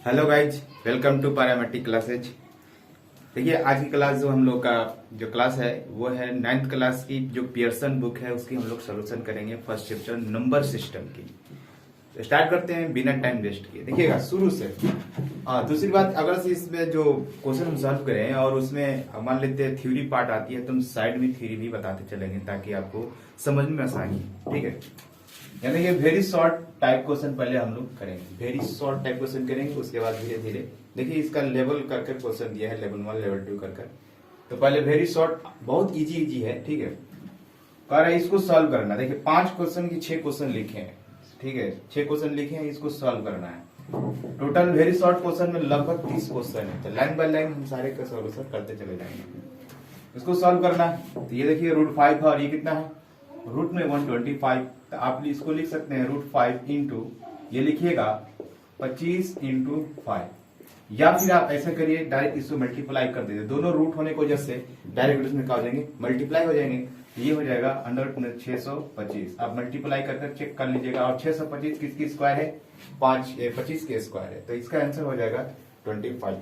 Hello guys, welcome to parametric classes. देखिए, आज की क्लास जो हम लोग का जो क्लास है वो है 9th क्लास की जो पियर्सन बुक है उसकी हम लोग सोल्यूशन करेंगे। फर्स्ट चैप्टर नंबर सिस्टम की। तो स्टार्ट करते हैं बिना टाइम वेस्ट किए। देखिएगा शुरू से। दूसरी बात, अगर से इसमें जो क्वेश्चन हम सॉल्व करें और उसमें मान लेते हैं थ्योरी पार्ट आती है तो हम साइड में थ्योरी भी बताते चलेंगे ताकि आपको समझ में आसानी। ठीक है, यानी कि वेरी शॉर्ट टाइप क्वेश्चन पहले हम लोग करेंगे। वेरी शॉर्ट टाइप क्वेश्चन करेंगे, उसके बाद धीरे धीरे देखिए इसका लेवल करके क्वेश्चन दिया है, लेवल 1 लेवल 2 कर। तो पहले वेरी शॉर्ट, बहुत इजी है। ठीक है, कह रहा है इसको सॉल्व करना। देखिए 5 क्वेश्चन की 6 क्वेश्चन लिखे हैं। ठीक है, 6 क्वेश्चन लिखे हैं, इसको सॉल्व करना है। टोटल वेरी शॉर्ट क्वेश्चन में लगभग 30 क्वेश्चन है। तो लाइन बाय लाइन हम सारे का सॉल्यूशन करते चले जाएंगे। इसको सॉल्व करना है तो ये देखिए √5 है और ये कितना है, रूट में 125। तो आप इसको लिख सकते हैं √5 इंटू ये लिखिएगा 25 इंटू 5, या फिर आप ऐसे करिए डायरेक्ट इसको मल्टीप्लाई कर दीजिए। दोनों रूट होने की वजह से डायरेक्ट इसमें क्या हो जाएंगे, मल्टीप्लाई हो जाएंगे। ये हो जाएगा अंडर 625। आप मल्टीप्लाई कर चेक कर लीजिएगा। और 625 किसकी स्क्वायर है, 25 के स्क्वायर है। तो इसका आंसर हो जाएगा 25।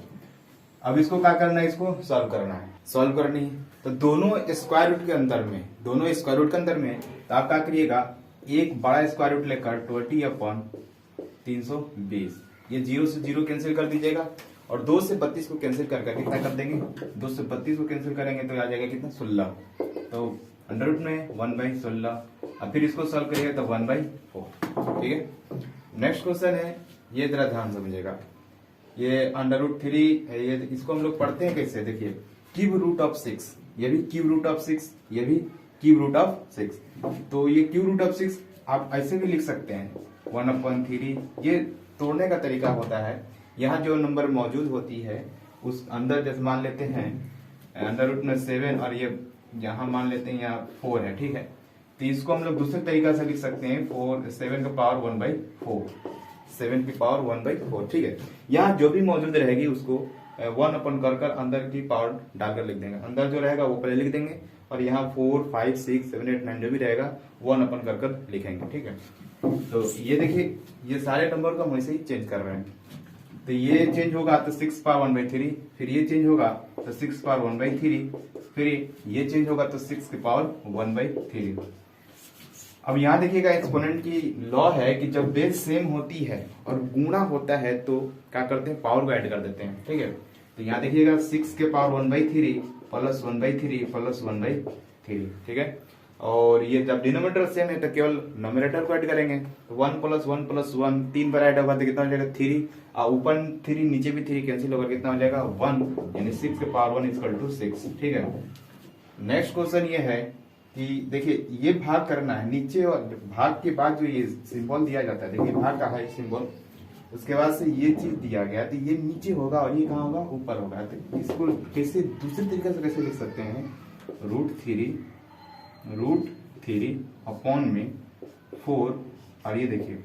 अब इसको क्या करना है, इसको सॉल्व करना है। सॉल्व करनी है तो दोनों स्क्वायर रूट के अंदर में तो आप क्या करिएगा, एक बड़ा स्क्वायर रूट लेकर 20/320, ये 0 से 0 कैंसिल कर दीजिएगा और 2 से 32 को कैंसिल कर कितना कर देंगे, 2 से 32 को कैंसिल करेंगे तो आ जाएगा कितना, 16। तो अंडर रूट में 1/16। अब फिर इसको सॉल्व करिएगा तो 1/4। ठीक है, नेक्स्ट क्वेश्चन है, ये जरा ध्यान समझिएगा। ये अंडर √3 है, ये इसको हम लोग पढ़ते हैं कैसे, देखिए क्यूब रूट ऑफ 6, ये भी क्यूब रूट ऑफ 6, ये भी क्यूब रूट ऑफ 6। तो ये क्यूब रूट ऑफ 6 आप ऐसे भी लिख सकते हैं 1/3। ये तोड़ने का तरीका होता है, यहाँ जो नंबर मौजूद होती है उस अंदर, जैसे मान लेते हैं अंडर रूट में 7 और ये यहाँ मान लेते हैं यहाँ 4 है। ठीक है, तो इसको हम लोग दूसरे तरीका से लिख सकते हैं 7 का पावर 1/4, 7 की पावर 1/4। ठीक है, यहाँ जो भी मौजूद रहेगी उसको 1 अपन कर अंदर की पावर डालकर लिख देंगे। अंदर जो रहेगा वो पहले लिख देंगे और यहाँ 4 5 6 7 8 9 जो भी रहेगा 1 अपन कर लिखेंगे। ठीक है, तो ये देखिए ये सारे नंबर को हम वैसे ही चेंज कर रहे हैं। तो ये चेंज होगा तो 6 पावर 1/3, फिर ये चेंज होगा तो 6 पावर 1/3, फिर ये चेंज होगा तो 6 की पावर 1/3। अब यहाँ देखिएगा एक्सपोनेंट की लॉ है कि जब बेस सेम होती है और गुणा होता है तो क्या करते हैं, पावर को ऐड कर देते हैं। ठीक है, तो यहाँ देखिएगा 6 के पावर 1/3 प्लस 1/3 प्लस 1/3। ठीक है, और ये जब डिनोमिनेटर सेम है तो केवल नोमिनेटर को ऐड करेंगे। तो 1 + 1 + 1 3 बार ऐड होगा तो कितना हो जाएगा, 3। और ऊपर 3 नीचे भी 3 कैंसिल होगा, कितना हो जाएगा 1, यानी 6 के पावर 1 = 6। ठीक है, नेक्स्ट क्वेश्चन ये है कि देखिए ये भाग करना है, नीचे और भाग के बाद जो ये सिंबल दिया जाता है, देखिए भाग का है सिंबल, उसके बाद से ये चीज दिया गया तो ये नीचे होगा और ये कहाँ होगा, ऊपर होगा। तो इसको कैसे दूसरे तरीके से कैसे लिख सकते हैं, √3 अपॉन में 4, और ये देखिए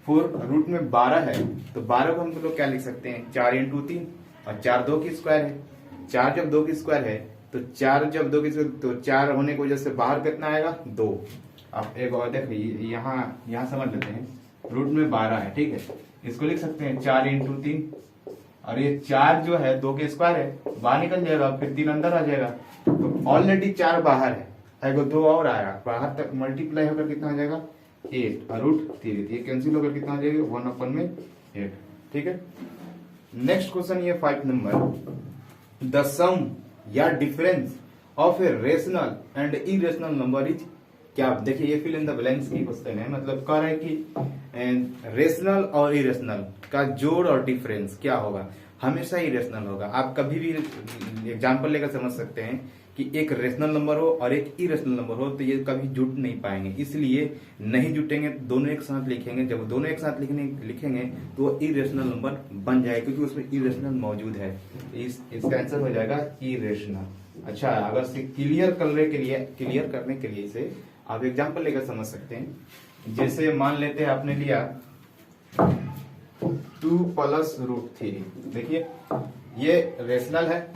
4 रूट में 12 है तो 12 को हम लोग क्या लिख सकते हैं, 4 × 3, और 4 2 की स्क्वायर है। 4 जब 2 की स्क्वायर है तो 4 जब 2 की स्क्वायर, तो 4 होने की वजह से बाहर कितना आएगा, 2। अब एक और देखिए यहाँ समझ लेते हैं, रूट में 12 है। ठीक है, इसको लिख सकते हैं 4 × 3, और ये 4 जो है 2 के स्क्वायर है, बाहर निकल जाएगा, फिर 3 अंदर आ जाएगा। तो ऑलरेडी 4 बाहर है, अगर 2 और आया बाहर तक मल्टीप्लाई होकर कितना हो जाएगा, 8, और √3 ये कैंसिल होकर कितना हो जाएगा, 1/8। ठीक है, नेक्स्ट क्वेश्चन ये 5 नंबर, द सम या difference of a rational and irrational number is क्या। देखिए ये फिल इन द ब्लैंक्स की क्वेश्चन है, मतलब कह रहा है कि रेशनल और इरेशनल का जोड़ और डिफरेंस क्या होगा, हमेशा इरेशनल होगा। आप कभी भी एग्जांपल लेकर समझ सकते हैं कि एक रेशनल नंबर हो और एक इरेशनल नंबर हो तो ये कभी जुट नहीं पाएंगे, इसलिए नहीं जुटेंगे, दोनों एक साथ लिखेंगे। जब दोनों एक साथ लिखेंगे तो वो इरेशनल नंबर बन जाएगा, क्योंकि उसमें इरेशनल मौजूद है। इसका आंसर हो जाएगा इरेशनल। अच्छा, अगर से क्लियर करने के लिए इसे आप एग्जांपल लेकर समझ सकते हैं। जैसे मान लेते हैं आपने लिया 2 + √3, देखिए ये रेशनल है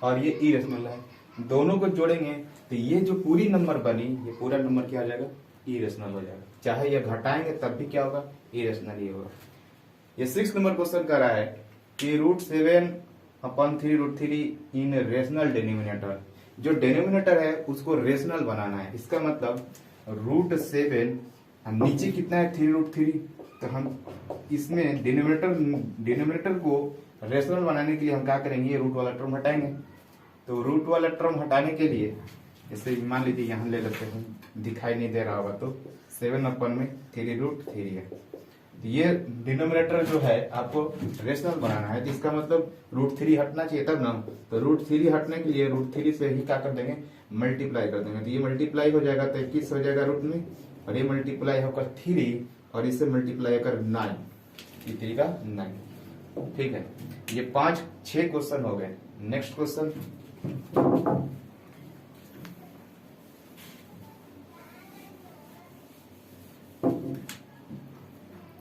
और ये इरेशनल है, दोनों को जोड़ेंगे तो ये जो पूरी नंबर बनी, ये पूरा नंबर क्या हो जाएगा, इरेशनल हो जाएगा। चाहे ये घटाएंगे तब भी क्या होगा, इरेशनल ही होगा। ये 6 नंबर क्वेश्चन कर रहा है कि √7/3√3 इन रेशनल डिनोमिनेटर, जो डिनोमिनेटर है उसको रेशनल बनाना है। इसका मतलब √7, नीचे कितना है 3√3, तो हम इसमें डिनोमिनेटर को रेशनल बनाने के लिए हम क्या करेंगे, रूट वाला टर्म हटाएंगे। तो रूट वाला टर्म हटाने के लिए जैसे मान लीजिए यहाँ ले लेते हैं, दिखाई नहीं दे रहा होगा, तो 7/3√3 है। ये डिनोमिनेटर जो है आपको रेशनल बनाना है, तो इसका मतलब √3 हटना चाहिए तब ना। तो √3 हटने के लिए √3 से ही क्या कर देंगे, मल्टीप्लाई कर देंगे। तो ये मल्टीप्लाई हो जाएगा तो 21 हो जाएगा रूट में, और ये मल्टीप्लाई होकर 3 और इससे मल्टीप्लाई होकर 9, ये 3 का 9। ठीक है, ये 5-6 क्वेश्चन हो गए। नेक्स्ट क्वेश्चन,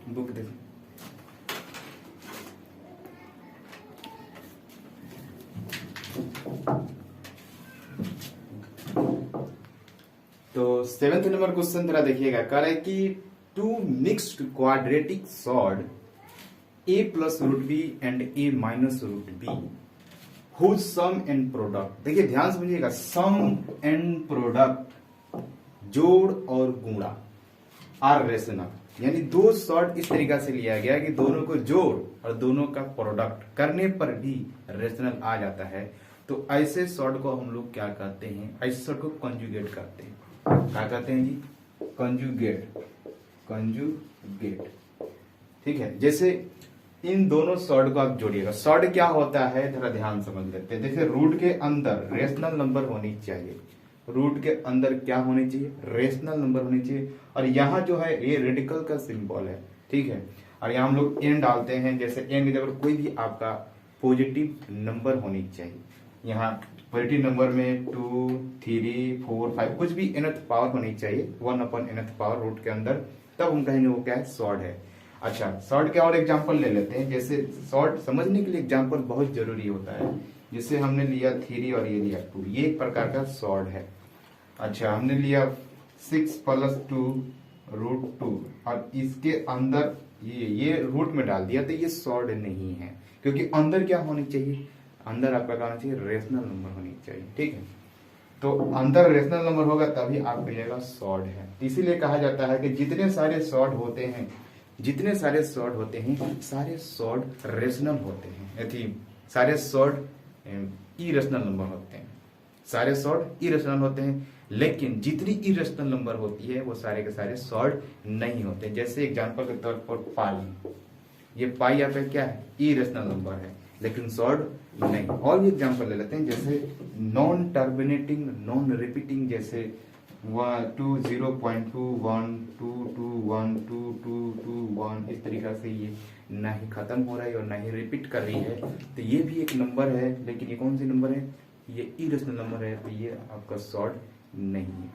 बुक देखिए। तो 7th नंबर क्वेश्चन जरा देखिएगा, कह रहा है कि two mixed quadratic surd a + √b and a - √b whose sum and product, देखिए ध्यान से समझिएगा, सम एंड प्रोडक्ट, जोड़ और गुणा आर रेशनल, यानी दो सॉर्ट इस तरीका से लिया गया कि दोनों को जोड़ और दोनों का प्रोडक्ट करने पर भी रेशनल आ जाता है। तो ऐसे सॉर्ट को हम लोग क्या कहते हैं, ऐसे सॉर्ट को कंजुगेट कहते हैं। क्या कहते हैं जी, कंजुगेट। ठीक है, जैसे इन दोनों सॉर्ट को आप जोड़िएगा। सॉर्ट क्या होता है जरा ध्यान समझ लेते हैं। जैसे रूट के अंदर रेशनल नंबर होनी चाहिए, रूट के अंदर क्या होनी चाहिए, रेशनल नंबर होनी चाहिए। और यहाँ जो है ये रेडिकल का सिंबल है, ठीक है। और यहाँ हम लोग एन डालते हैं, जैसे एन की जगह कोई भी आपका पॉजिटिव नंबर होनी चाहिए। यहाँ पॉजिटिव नंबर में 2, 3, 4, 5 कुछ भी nth पावर होनी चाहिए, 1/nth पावर रूट के अंदर, तब हम कहेंगे वो क्या है, सॉर्ट है। अच्छा, सॉर्ट के और एग्जांपल ले लेते हैं। जैसे सॉर्ट समझने के लिए एग्जांपल बहुत जरूरी होता है। जैसे हमने लिया 3 और ये लिया 2, ये एक प्रकार का सॉर्ट है। अच्छा, हमने लिया 6 + 2√2 और इसके अंदर ये रूट में डाल दिया, तो ये सॉर्ट नहीं है, क्योंकि अंदर क्या होनी चाहिए, अंदर आपका क्या होना चाहिए, रेशनल नंबर होनी चाहिए। ठीक है, तो अंदर रेशनल नंबर होगा तभी आप कहिएगा सॉर्ट है। इसीलिए कहा जाता है कि जितने सारे सॉर्ट होते हैं, सारे सॉर्ट रेशनल होते हैं, सारे सॉर्ट इरेशनल नंबर होते हैं, सारे सॉर्ट इरेशनल होते हैं। लेकिन जितनी इरेशनल नंबर होती है वो सारे के सारे सॉर्ट नहीं होते। जैसे एग्जांपल के तौर पर पाई, ये पाई आपका क्या है, इरेशनल नंबर है, लेकिन सॉर्ट नहीं। और भी एग्जांपल ले लेते हैं, जैसे नॉन टर्मिनेटिंग, नॉन रिपीटिंग, जैसे 2, 0.21, 221, 2221, इस तरीका से ये ना ही खत्म हो रहा है और ना ही रिपीट कर रही है, तो ये भी एक नंबर है। लेकिन ये कौन सी नंबर है, ये इरेशनल नंबर है, तो ये आपका सॉर्ट नहीं है।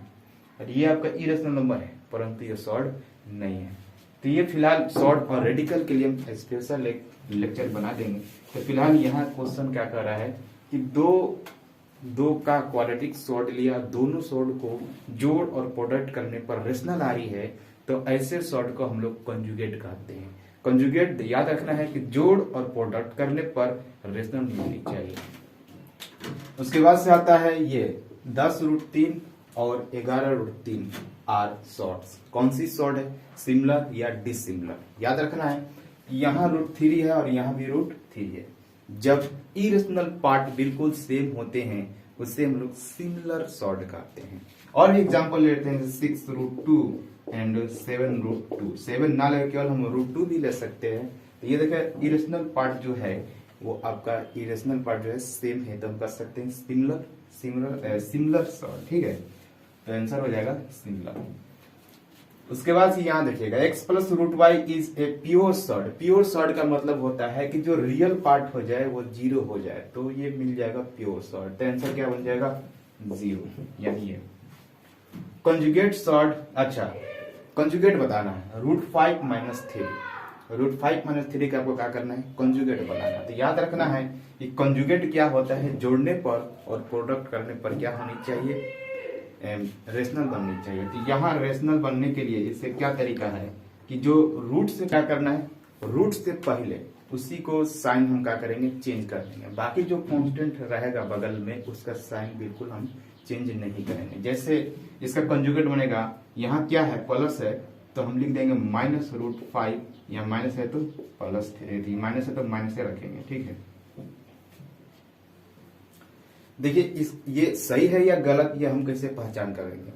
और ये आपका इरेशनल नंबर है परंतु ये सॉर्ट नहीं है। तो ये फिलहाल शॉर्ट और रेडिकल के लिए हम स्पेशल एक लेक्चर बना देंगे। तो फिलहाल यहाँ क्वेश्चन क्या कर रहा है कि दो का क्वाड्रेटिक सॉर्ट लिया, दोनों सॉर्ट को जोड़ और प्रोडक्ट करने पर रेशनल आ रही है, तो ऐसे सॉर्ट को हम लोग कंजुगेट कहते हैं। कंजुगेट याद रखना है कि जोड़ और प्रोडक्ट करने पर रेशनल होनी चाहिए। उसके बाद से आता है ये 10√3 और 11√3 आर सॉर्ट्स। कौन सी सॉर्ट है, सिमिलर या डिसिमिलर। याद रखना है कि यहाँ √3 है और यहाँ भी √3 है। जब इरेशनल पार्ट बिल्कुल सेम होते हैं उससे हम लोग सिमिलर सॉर्ट कहते हैं। और भी एग्जांपल लेते हैं, 6√2 एंड 7√2। 7 ना लगे केवल हम √2 भी ले सकते हैं। तो ये देखिए इरेशनल पार्ट जो है वो आपका इरेशनल पार्ट जो है सेम है, तो हम कर सकते हैं सिमिलर सॉर्ट। ठीक है, तो आंसर हो जाएगा सिमिलर। उसके बाद से यहाँ देखिएगा x + √y is a pure sort. Pure sort का मतलब होता है कि जो रियल पार्ट हो जाए वो 0 हो जाए, तो ये मिल जाएगा प्योर सॉर्ट। तो आंसर क्या बन जाएगा, 0, यानी ये कंजुगेट सॉर्ट। अच्छा, कंजुगेट बताना है, √5 - 3। √5 - 3 का आपको क्या करना है, कंजुगेट बनाना। तो याद रखना है कि कंजुगेट क्या होता है, जोड़ने पर और प्रोडक्ट करने पर क्या होनी चाहिए, रेशनल बननी चाहिए। तो यहाँ रेशनल बनने के लिए इससे क्या तरीका है कि जो रूट से क्या करना है, रूट से पहले उसी को साइन हम क्या करेंगे, चेंज कर देंगे। बाकी जो कांस्टेंट रहेगा बगल में उसका साइन बिल्कुल हम चेंज नहीं करेंगे। जैसे इसका कंजुगेट बनेगा, यहाँ क्या है प्लस है तो हम लिख देंगे -√5, या माइनस है तो प्लस, माइनस है तो माइनस से रखेंगे, ठीक है। देखिए ये सही है या गलत, ये हम कैसे पहचान करेंगे।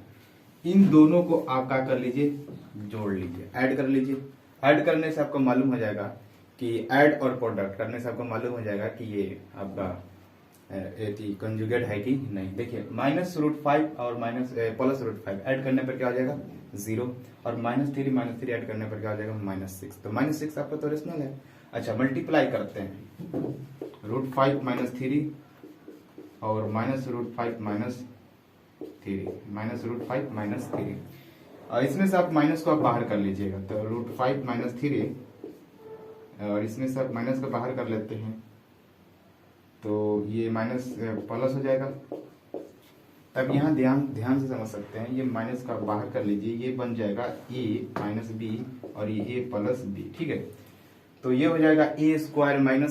इन दोनों को आप क्या कर लीजिए, जोड़ लीजिए, ऐड कर लीजिए। ऐड करने से आपको मालूम हो जाएगा कि ऐड और प्रोडक्ट करने से आपको मालूम हो जाएगा कि ये आपका कंजुगेट है कि नहीं। देखिए -√5 और +√5 ऐड करने पर क्या हो जाएगा 0, और -3 ऐड करने पर क्या हो जाएगा -6। तो -6 आपका तो रेशनल है। अच्छा मल्टीप्लाई करते हैं, √5 -3 और -√5 -3 और इसमें से आप माइनस को आप बाहर कर लीजिएगा। तो √5 -3 और इसमें से आप माइनस को बाहर कर लेते हैं तो ये माइनस प्लस हो जाएगा। तब यहाँ ध्यान से समझ सकते हैं, ये माइनस का बाहर कर लीजिए, ये बन जाएगा a - b और ये a + b, ठीक है। तो ये हो जाएगा a²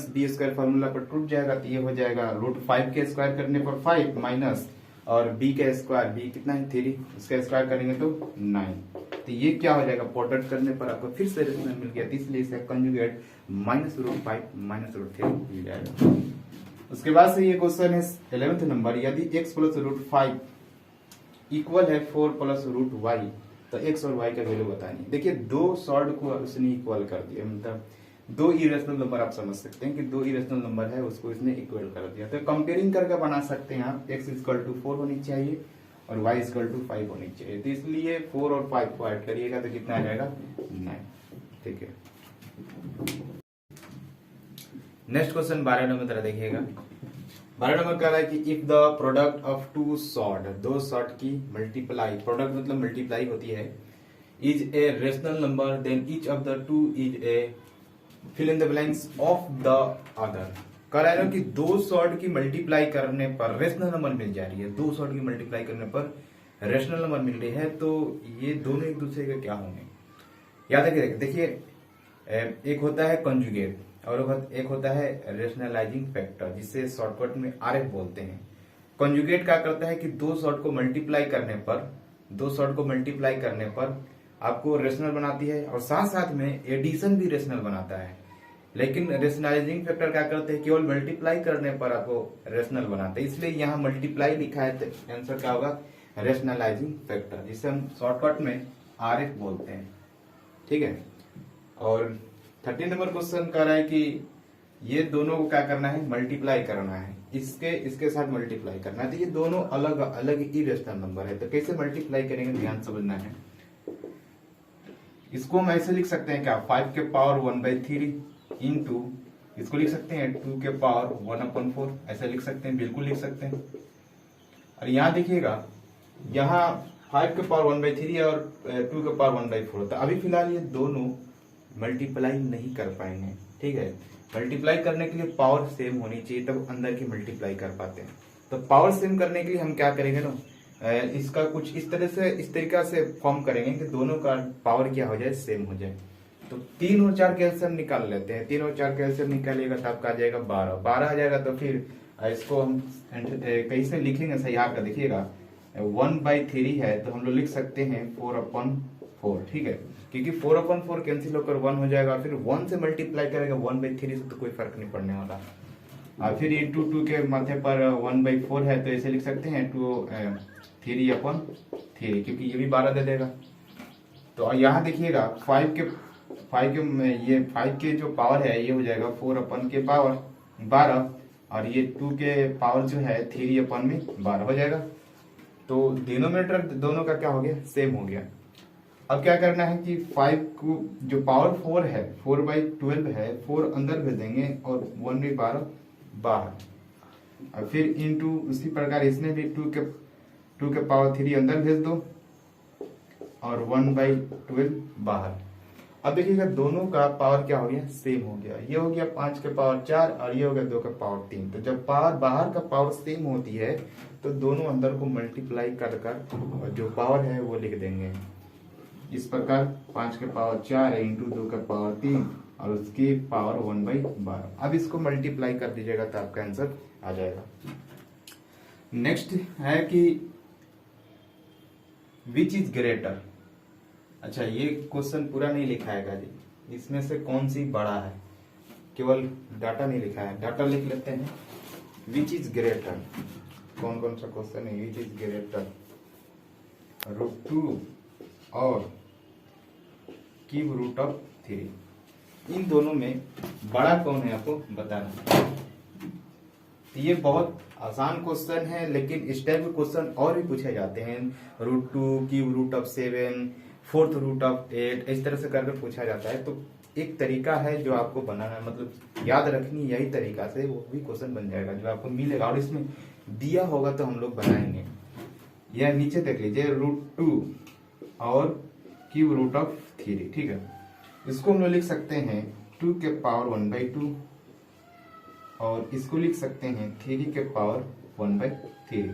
- b² फॉर्मूला पर टूट जाएगा, तो ये हो जाएगा √5 के स्क्वायर करने पर 5 माइनस और b का स्क्वायर, b कितना है 3, उसका स्क्वायर करेंगे तो 9। तो ये क्या हो जाएगा, प्रोडक्ट करने पर आपको फिर से रेशनल मिल गया, तो इसलिए इसका कंजुगेट -√5 -√3 मिल जाएगा। उसके बाद से ये क्वेश्चन है 11th नंबर, यदि x + √5 इक्वल है 4 + √y तो x और y का वैल्यू बतानी। देखिए दो सॉर्ट को उसने इक्वल कर दिया, मतलब दो इरेशनल नंबर आप समझ सकते हैं कि दो इरेशनल नंबर है उसको इसने इक्वल कर दिया। तो कंपेयरिंग करके बना सकते हैं आप, x = 4 होनी चाहिए और y = 5 होनी चाहिए। तो इसलिए 4 और 5 को ऐड करिएगा तो कितना आ जाएगा 9, ठीक है। नेक्स्ट क्वेश्चन 12 नंबर तरह देखिएगा। 12 नंबर कह रहा है कि if the product of two surd, दो सॉर्ट की मल्टीप्लाई, प्रोडक्ट मतलब मल्टीप्लाई होती है, is a rational number then each of the two is a fill in the blanks of the other. कह रहा है कि दो सॉर्ट की मल्टीप्लाई करने पर रेशनल नंबर मिल जा रही है, दो सॉर्ट की मल्टीप्लाई करने पर रेशनल नंबर मिल रही है, तो ये दोनों एक दूसरे के क्या होंगे, याद रखिए। देखिए एक होता है कंजुगेट और एक होता है रेशनलाइजिंग फैक्टर, जिसे शॉर्टकट में RF बोलते हैं। कंजुगेट क्या करता है कि दो सॉर्ट को मल्टीप्लाई करने पर आपको रेशनल बनाती है और साथ साथ में एडिशन भी रेशनल बनाता है। लेकिन रेशनलाइजिंग फैक्टर क्या करते हैं, केवल मल्टीप्लाई करने पर आपको रेशनल बनाते हैं, इसलिए यहाँ मल्टीप्लाई लिखा है तो आंसर क्या होगा रेशनलाइजिंग फैक्टर, जिसे हम शॉर्टकट में RF बोलते हैं, ठीक है। और 13 नंबर क्वेश्चन कह रहा है कि ये दोनों को क्या करना है, मल्टीप्लाई करना है, इसके साथ मल्टीप्लाई करना है। तो ये दोनों अलग अलग इरेशनल नंबर है, तो कैसे मल्टीप्लाई करेंगे ध्यान समझना है। इसको हम ऐसे लिख सकते हैं क्या, 5 के पावर 1/3 इंटू इसको लिख सकते हैं 2 के पावर 1/4, ऐसा लिख सकते हैं, बिल्कुल लिख सकते हैं। और यहाँ देखिएगा, यहाँ 5 के पावर 1/3 और 2 के पावर 1/4, तो अभी फिलहाल ये दोनों मल्टीप्लाई नहीं कर पाएंगे, ठीक है। मल्टीप्लाई करने के लिए पावर सेम होनी चाहिए, तब अंदर की मल्टीप्लाई कर पाते हैं। तो पावर सेम करने के लिए हम क्या करेंगे ना, इसका कुछ इस तरीका से फॉर्म करेंगे कि दोनों का पावर क्या हो जाए, सेम हो जाए। तो 3 और 4 कैल्शियम निकाल लेते हैं, 3 और 4 कैल्शियम निकालिएगा तो आपका आ जाएगा 12 आ जाएगा। तो फिर इसको हम कैसे लिखेंगे सही आपका, देखिएगा 1/3 है तो हम लोग लिख सकते हैं 4/4, ठीक है, क्योंकि 4/4 कैंसिल होकर 1 हो जाएगा। फिर 1 से मल्टीप्लाई करेगा 1/3 से तो कोई फर्क नहीं पड़ने वाला। और फिर इंटू 2 के माथे पर 1/4 है तो ऐसे लिख सकते हैं 3/3, क्योंकि ये भी 12 दे देगा। तो यहाँ देखिएगा 5 के जो पावर है ये हो जाएगा 4 के पावर 12 और ये 2 के पावर जो है 3/12 हो जाएगा। तो डिनोमिनेटर दोनों का क्या हो गया, सेम हो गया। अब क्या करना है कि 5 को जो पावर 4 है 4/12 है, 4 अंदर भेज देंगे और 1/12 बाहर, और फिर इंटू उसी प्रकार इसमें भी 2 के पावर 3 अंदर भेज दो और 1/12 बाहर। अब देखिएगा दोनों का पावर क्या हो गया, सेम हो गया। ये हो गया 5 के पावर 4 और ये हो गया 2 के पावर 3। तो जब पावर बाहर का पावर सेम होती है तो दोनों अंदर को मल्टीप्लाई कर जो पावर है वो लिख देंगे। इस प्रकार 5 के पावर 4 है इंटू 2 के पावर 3 और उसकी पावर 1/12। अब इसको मल्टीप्लाई कर दीजिएगा तो आपका आंसर आ जाएगा। नेक्स्ट है कि विच इज ग्रेटर। अच्छा, ये क्वेश्चन पूरा नहीं लिखा है जी, इसमें से कौन सी बड़ा है, केवल डाटा नहीं लिखा है, डाटा लिख लेते हैं। विच इज ग्रेटर, कौन कौन सा क्वेश्चन है। विच इज ग्रेटर √2 और क्यूब रूट ऑफ 3, इन दोनों में बड़ा कौन है आपको बताना। तो ये बहुत आसान क्वेश्चन है, लेकिन इस टाइप के क्वेश्चन और भी पूछे जाते हैं। √2 cube root of 7 4th root of 8 इस तरह से करके पूछा जाता है। तो एक तरीका है जो आपको बनाना है, मतलब याद रखनी, यही तरीका से वो भी क्वेश्चन बन जाएगा जो आपको मिलेगा और इसमें दिया होगा तो हम लोग बनाएंगे। यह नीचे देख लीजिए √2 और क्यूब रूट ऑफ 3, ठीक है। इसको हम लोग लिख सकते हैं 2 के पावर 1/2 और इसको लिख सकते हैं 3 के पावर 1/3।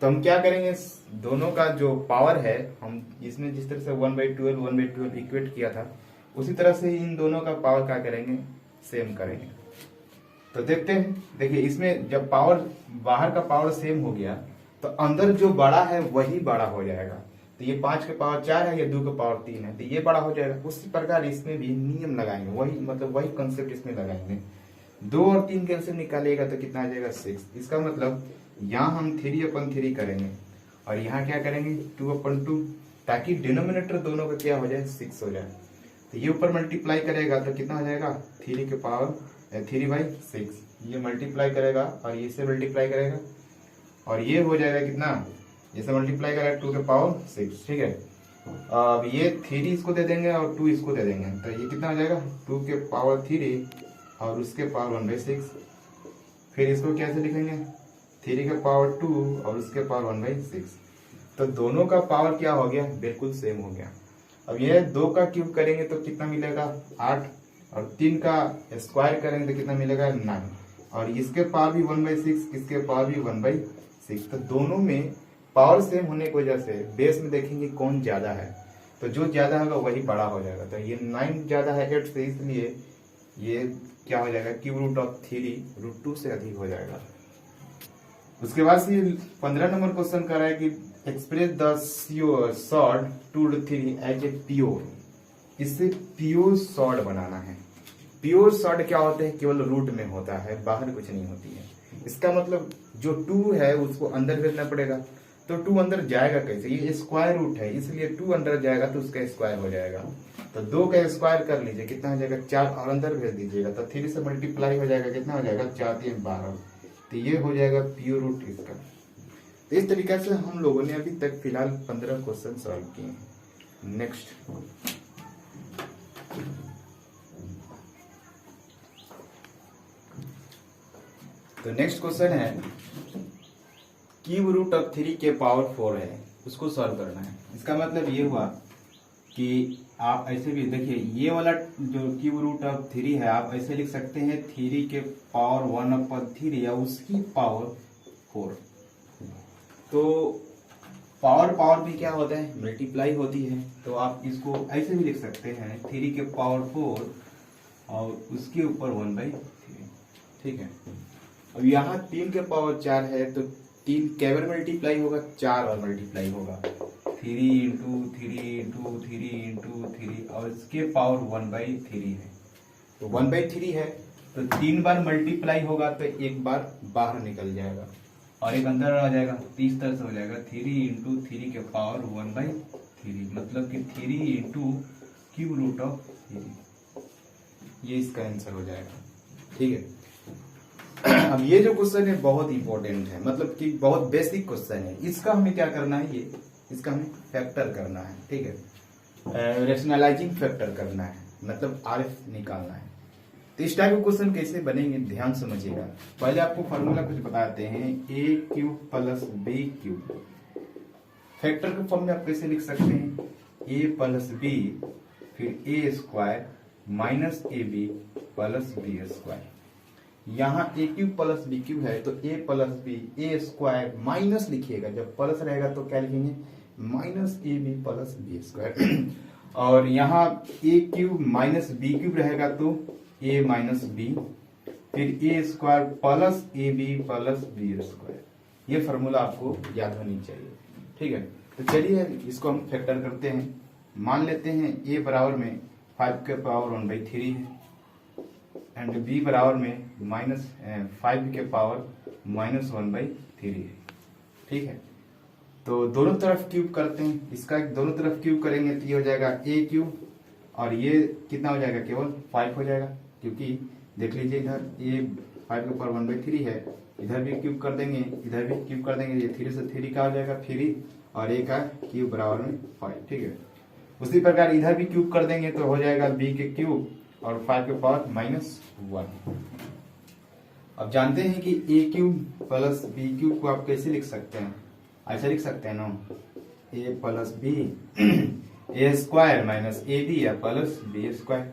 तो हम क्या करेंगे, दोनों का जो पावर है, हम इसमें जिस तरह से 1/12 इक्वेट किया था उसी तरह से इन दोनों का पावर क्या करेंगे, सेम करेंगे। तो देखते हैं, देखिए इसमें जब पावर बाहर का पावर सेम हो गया तो अंदर जो बड़ा है वही बड़ा हो जाएगा। तो ये 5 के पावर 4 है, ये 2 के पावर 3 है, तो ये बड़ा हो जाएगा। उसी प्रकार इसमें भी नियम लगाएंगे, वही मतलब वही कंसेप्ट इसमें लगाएंगे। 2 और 3 कैंसिल निकालिएगा तो कितना आ जाएगा 6। इसका मतलब यहाँ हम 3/3 करेंगे और यहाँ क्या करेंगे 2/2, ताकि डिनोमिनेटर दोनों का क्या हो जाए 6 हो जाए। तो ये ऊपर मल्टीप्लाई करेगा तो कितना हो जाएगा 3 के पावर 3/6, ये मल्टीप्लाई करेगा और ये से मल्टीप्लाई करेगा और ये हो जाएगा कितना, इसे मल्टीप्लाई करेगा 2 के पावर 6, ठीक है। अब ये 3 इसको दे देंगे और 2 इसको दे देंगे, तो ये कितना हो जाएगा 2 के पावर 3 और उसके पावर 1/6। फिर इसको कैसे लिखेंगे 3 के पावर 2 और उसके पावर 1/6। तो दोनों का पावर क्या हो गया, बिल्कुल सेम हो गया। अब ये 2 का क्यूब करेंगे तो कितना मिलेगा 8 और 3 का स्क्वायर करेंगे तो कितना मिलेगा 9 और इसके पावर भी 1/6, इसके पावर भी 1/6। तो दोनों में पावर सेम होने की वजह से बेस में देखेंगे कौन ज्यादा है, तो जो ज्यादा होगा वही बड़ा हो जाएगा। तो ये 9 ज्यादा है 8 से, इसलिए ये क्या हो जाएगा क्यूब रूट ऑफ 3 √2 से अधिक हो जाएगा। उसके बाद से 15 नंबर क्वेश्चन कर रहा है कि express the surd 2√3 as a pure. इससे प्योर सॉर्ड बनाना है। प्योर सॉर्ड क्या होते हैं, केवल रूट में होता है, बाहर कुछ नहीं होती है। इसका मतलब जो 2 है उसको अंदर भेजना पड़ेगा, तो 2 अंदर जाएगा कैसे, ये स्क्वायर रूट है इसलिए 2 अंदर जाएगा तो उसका स्क्वायर हो जाएगा। तो 2 का स्क्वायर कर लीजिए, कितना हो जाएगा 4 और अंदर भेज दीजिएगा तो 3 से मल्टीप्लाई हो जाएगा, कितना हो जाएगा 4 3 12। तो ये हो जाएगा प्योर रूट इसका। तो इस तरीके से हम लोगों ने अभी तक फिलहाल 15 क्वेश्चन सॉल्व किए हैं। नेक्स्ट तो नेक्स्ट क्वेश्चन है क्यूब रूट ऑफ 3 के पावर 4 है, उसको सॉल्व करना है। इसका मतलब ये हुआ कि आप ऐसे भी देखिए, ये वाला जो क्यूब रूट ऑफ 3 है आप ऐसे लिख सकते हैं 3 के पावर 1/3 या उसकी पावर 4। तो पावर पावर भी क्या होता है, मल्टीप्लाई होती है। तो आप इसको ऐसे भी लिख सकते हैं 3 के पावर 4 और उसके ऊपर 1/3, ठीक है। अब यहाँ 3 के पावर 4 है तो 3 कैबर मल्टीप्लाई होगा, 4 और मल्टीप्लाई होगा 3 × 3 × 3 × 3 और इसके पावर 1/3 है। तो 1/3 है तो 3 बार मल्टीप्लाई होगा तो एक बार बाहर निकल जाएगा और एक अंदर आ जाएगा, 30 तरह से हो जाएगा 3 × 3 के पावर 1/3, मतलब कि 3 × क्यूब रूट ऑफ 3, ये इसका आंसर हो जाएगा, ठीक है। अब ये जो क्वेश्चन है बहुत इंपॉर्टेंट है, मतलब कि बहुत बेसिक क्वेश्चन है। इसका हमें क्या करना है, ये इसका हमें फैक्टर करना है, ठीक है, रेशनलाइजिंग फैक्टर करना है, मतलब RF निकालना है। तो इस टाइप के क्वेश्चन कैसे बनेंगे ध्यान समझिएगा। पहले आपको फॉर्मूला कुछ बताते हैं, a³ + b³। फैक्टर के फॉर्म में आप कैसे लिख सकते हैं, a + b फिर a² - ab + b²। यहाँ a³ + b³ है तो a + b a² माइनस लिखिएगा, जब प्लस रहेगा तो क्या लिखेंगे minus a b plus B square और यहाँ a cube minus b cube रहेगा तो ए माइनस बी, फिर a square plus a b plus B square. ये फॉर्मूला आपको याद होनी चाहिए, ठीक है। तो चलिए इसको हम फैक्टर करते हैं। मान लेते हैं ए बराबर में 5 के पावर 1/3 है एंड बी बराबर में -5 के पावर -1/3 है, ठीक है। तो दोनों तरफ क्यूब करते हैं, इसका दोनों तरफ क्यूब करेंगे तो ये हो जाएगा ए क्यूब और ये कितना हो जाएगा, केवल 5 हो जाएगा, क्योंकि देख लीजिए इधर ए 5 के पावर 1/3 है, इधर भी क्यूब कर देंगे, इधर भी क्यूब कर देंगे, ये 3 से 3 का हो जाएगा 3 और ए का क्यूब बराबर में 5, ठीक है। उसी प्रकार इधर भी क्यूब कर देंगे तो हो जाएगा बी के क्यूब और 5 के पावर -1। अब जानते हैं कि ए क्यूब प्लस बी क्यूब को आप कैसे लिख सकते हैं, ऐसे लिख सकते हैं ना, a plus b a square minus a b या प्लस बी स्क्वायर।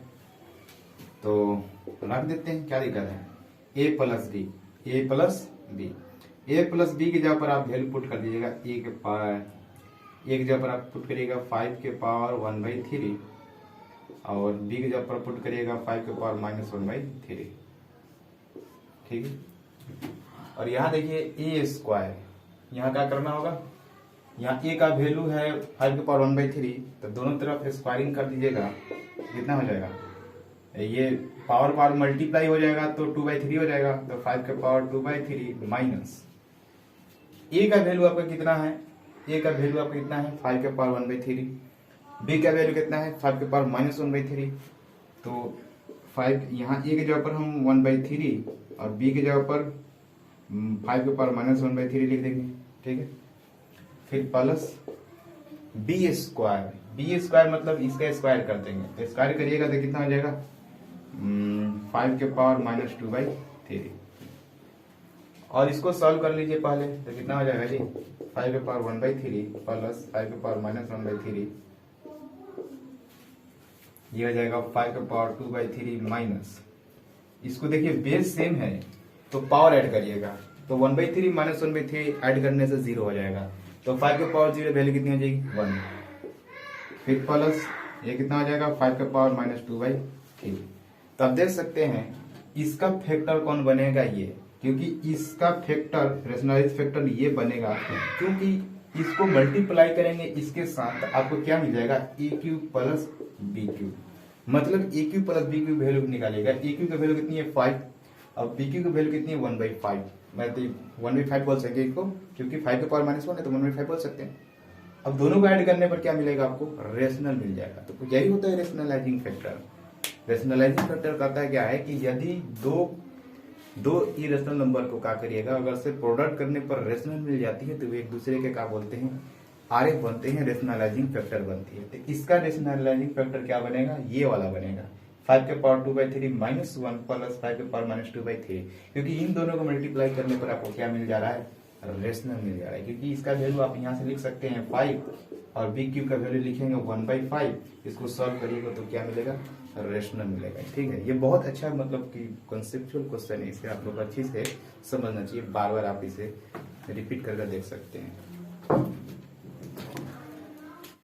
तो रख देते हैं, क्या दिक्कत है, a plus b, a plus b, a plus b की जगह पर आप वैल्यू पुट कर दीजिएगा, ए के पावर ए की जगह पर आप पुट करिएगा 5 के पावर 1/3 और बी की जगह पर पुट करिएगा 5 के पावर -1/3, ठीक है। और यहाँ देखिए ए स्क्वायर, यहाँ क्या करना होगा, यहाँ ए का वैल्यू है 5 के पावर 1/3, तो दोनों तरफ स्क्वायरिंग कर दीजिएगा, कितना हो जाएगा, ये पावर मल्टीप्लाई हो जाएगा तो 2/3 हो जाएगा, तो 5 के पावर 2/3 माइनस ए का वैल्यू आपका कितना है, ए का वैल्यू आपका कितना है 5 के पावर 1/3, बी का वैल्यू कितना है 5 के पावर -1/3, तो 5 यहाँ ए की जगह पर हम 1/3 और बी की जगह पर 5 के पावर -1/3 लिख देंगे, ठीक है। फिर plus B square, B square मतलब इसका स्क्वायर कर देंगे, तो स्क्वायर करिएगा तो कितना हो जाएगा 5 के पावर -2/3 और इसको सॉल्व कर लीजिए पहले, तो कितना हो जाएगा जी 5 के पावर 1/3 प्लस 5 के पावर -1/3, ये हो जाएगा 5 के पावर 2/3 माइनस, इसको देखिए बेस सेम है तो पावर ऐड करिएगा, तो 1/3 -1/3 ऐड करने से 0 हो जाएगा, तो 5 के पावर 0 वैल्यू कितनी हो जाएगी 1, फिर प्लस ये कितना हो जाएगा 5 के पावर -2/3। तो आप देख सकते हैं इसका फैक्टर कौन बनेगा, ये, क्योंकि इसका फैक्टर रेशनलाइज्ड फैक्टर ये बनेगा, क्योंकि इसको मल्टीप्लाई करेंगे इसके साथ, तो आपको क्या मिल जाएगा a cube plus b cube, मतलब a cube plus b cube value निकालेगा, ए क्यूब का वैल्यू कितनी है 5 और बी क्यूब की वैल्यू कितनी है 1/5, मैं तो 1/5 बोल सकते इसको, क्योंकि 5 के पावर -1 है तो 1/5 बोल सकते हैं। अब दोनों को ऐड करने पर क्या मिलेगा आपको, रेशनल मिल जाएगा। तो यही होता है रेशनलाइजिंग फैक्टर। रेशनलाइजिंग फैक्टर कहता है क्या है कि यदि दो इरेशनल नंबर को क्या करिएगा, अगर से प्रोडक्ट करने पर रेशनल मिल जाती है तो वे एक दूसरे के क्या बोलते हैं, आरएफ बनते हैं, रेशनलाइजिंग फैक्टर बनती है। तो इसका रेशनलाइजिंग फैक्टर क्या बनेगा, ये वाला बनेगा 5 के पावर 2/3 -1 प्लस 5 के पावर -2/3, क्योंकि इन दोनों को मल्टीप्लाई करने पर आपको क्या मिल जा रहा है, रेशनल मिल जा रहा है, क्योंकि इसका वैल्यू आप यहाँ से लिख सकते हैं 5 और बी क्यूब का वैल्यू लिखेंगे 1/5, इसको सॉल्व करिएगा तो क्या मिलेगा, रेशनल मिलेगा, ठीक है। ये बहुत अच्छा मतलब कि कॉन्सेप्चुअल क्वेश्चन है, इसे आप लोग अच्छी से समझना चाहिए, बार बार आप इसे रिपीट करके देख सकते हैं।